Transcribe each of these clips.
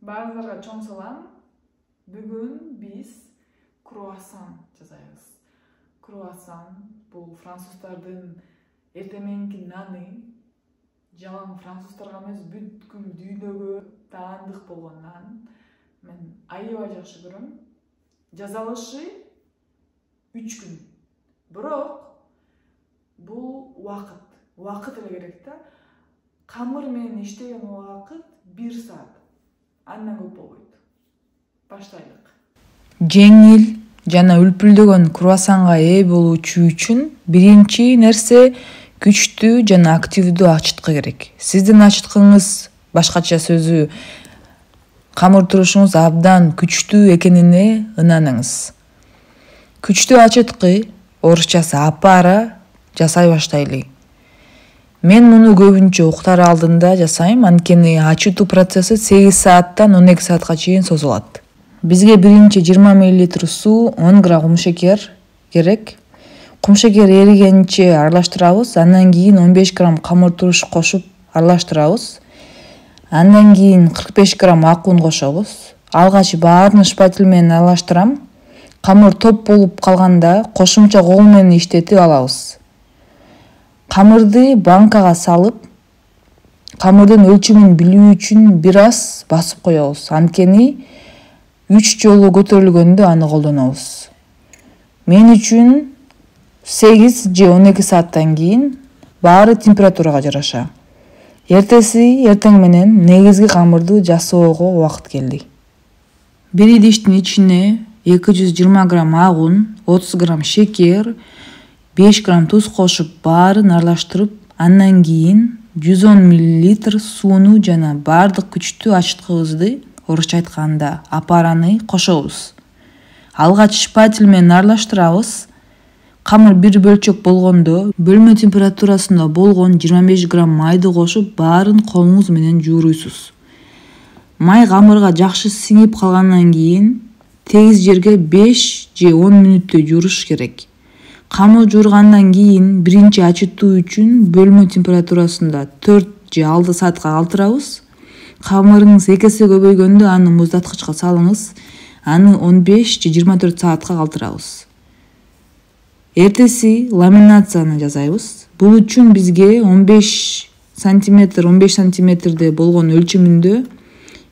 Баарыңыздарга чоң салам. Бүгүн биз круассан жасайбыз. Круассан бул француздардын эртеменки наны. Жалаң француздарга эмес, бүткүл дүйнөгө таандык болгон нан. Мен аябай жакшы көрөм. Жасалышы 3 күн. Бирок бул убакыт эле керек да. Камыр менен иштеген убакыт 1 саат. Андан көп болбойт. Баштайлык. Жеңил жана үлпүлдөгөн круассанга ээ болуучу үчүн биринчи нерсе күчтүү жана активдүү ачыткы керек. Сиздин ачыткыңыз башкача сөзү камыр турушуңуз абдан күчтүү экенине ынаныңыз. Күчтүү ачыткы, орусчасы апара жасай баштайлы. Мен муну көбүнчө уктар алдында жасайм, анткени ачытуу процесси 8 сааттан 12 саатка чейин созулат. Бизге биринчи 20 мл суу, 10 грамм кумшекер керек. Кумшекер эригенче аралаштырабыз, андан кийин 15 грамм камыр туруш кошуп аралаштырабыз. Андан кийин 45 грамм ак ун кошобуз. Алгач баарын шпатель менен аралаштырам. Камыр топ болуп калганда кошумча кол менен иштетип алабыз. Камырды банкага салып, камырдын өлчөмүн билүү үчүн бир аз басып коебуз. Анткени 3 жолу көтөрүлгөндө аны колдонобуз. Мен үчүн 8 же 12 сааттан кийин баары температурага жараша. Эртең менен негизги камырды жасоого убакыт келди. Бир идиштин ичине 220 грамм ак ун, 30 грамм шекер, 5 грамм туз кошуп баарын аралаштырып, андан кийин 110 мл сууну жана баардык күчтүү ачыткыбызды, орусча айтканда апараны кошобуз. Алгач шпатель менен аралаштырабыз. Камыр бир бөлчөк болгондо бөлмө температурасында болгон 25 грамм майды кошуп, баарын колуңуз менен жууруйсуз. Май камырга жакшы сиңип калгандан кийин тегиз жерге 5 же 10 мүнөттөй жууруш керек. Камыр жуургандан кийин биринчи ачытуу үчүн бөлмө температурасында 4 же 6 саатка калтырабыз. Камырыңыз 2 эсе көбөйгөндө аны муздаткычка салыңыз. Аны 15 же 24 саатка калтырабыз. Эртеси ламинацияны жасайбыз. Бул үчүн бизге 15 сантиметрде болгон өлчөмүндө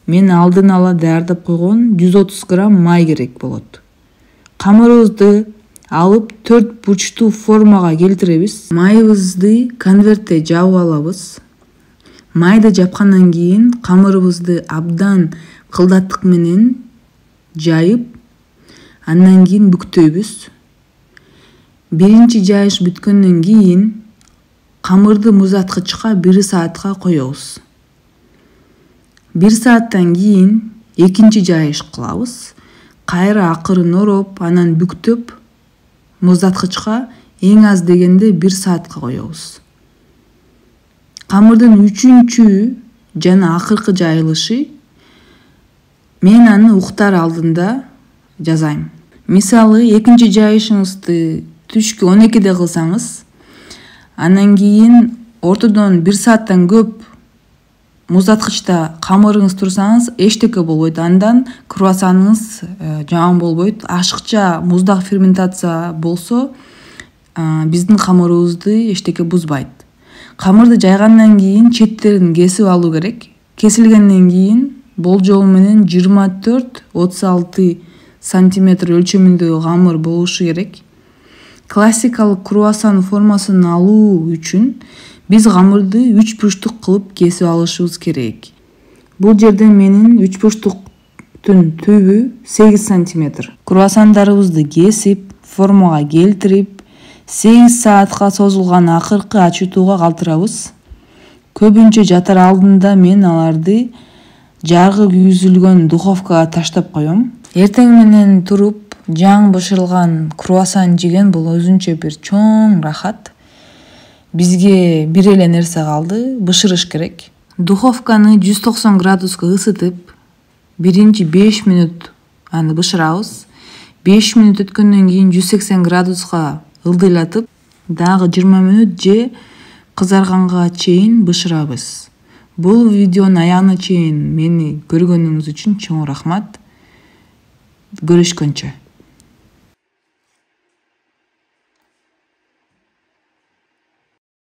мен алдын ала даярдап койгон 130 грамм май керек болот. Камырыбызды алып 4 бурчтуу формага келтиребиз. Майыбызды конвертте жаап алабыз. Майды жапкандан кийин камырыбызды абдан кылдаттык менен жайып, андан кийин бүктөйбүз. Биринчи жайыш бүткөндөн кийин камырды муздаткычка 1 саатка коебуз. 1 сааттан кийин экинчи жайыш кылабыз. Кайра акырын ороп, анан бүктөп, муздаткычка эң аз дегенде 1 саатка коебуз. Камырдын 3-чү жана акыркы жайылышы мен аны уктар алдында жазайм. Мисалы, экинчи жайышыңызды түшкү 12-де кылсаңыз, андан кийин ортодон 1 сааттан көп муздаткычта камырыңыз турсаңыз, эчтеке болбойт. Андан круассаныңыз жаман болбойт. Ашыкча муздак ферментация болсо, биздин камырыбызды эчтеке бузбайт. Камырды жайгандан кийин четтерин кесип алуу керек. Кесилгенден кийин болжол менен 24-36 сантиметр өлчөмүндөгү камыр болушу керек. Классикалык круассан формасын алуу үчүн биз камырды 3 бурчтук кылып кесип алышыбыз керек. Бул жерде менин 3 бурчтуктун түбү 8 сантиметр. Круассандарыбызды кесип, формага келтирип, 8 саатка созулган акыркы ачытууга калтырабыз. Көбүнчө жатар алдында мен аларды жаргы күйгүзүлгөн духовкага таштап коем. Эртең менен туруп, жаңы бышырылган круассан жеген бул өзүнчө бир чоң рахат. Бизге бир эле нерсе калды, бышырыш керек. Духовканы 190 градуска ысытып, биринчи 5 мүнөт аны бышырабыз. 5 мүнөт өткөндөн кийин 180 градуска ылдыйлатып, дагы 20 мүнөт же кызарганга чейин бышырабыз. Бул видеонун аягына чейин мени көргөнүңүз үчүн чоң рахмат. Көрүшкөнчө.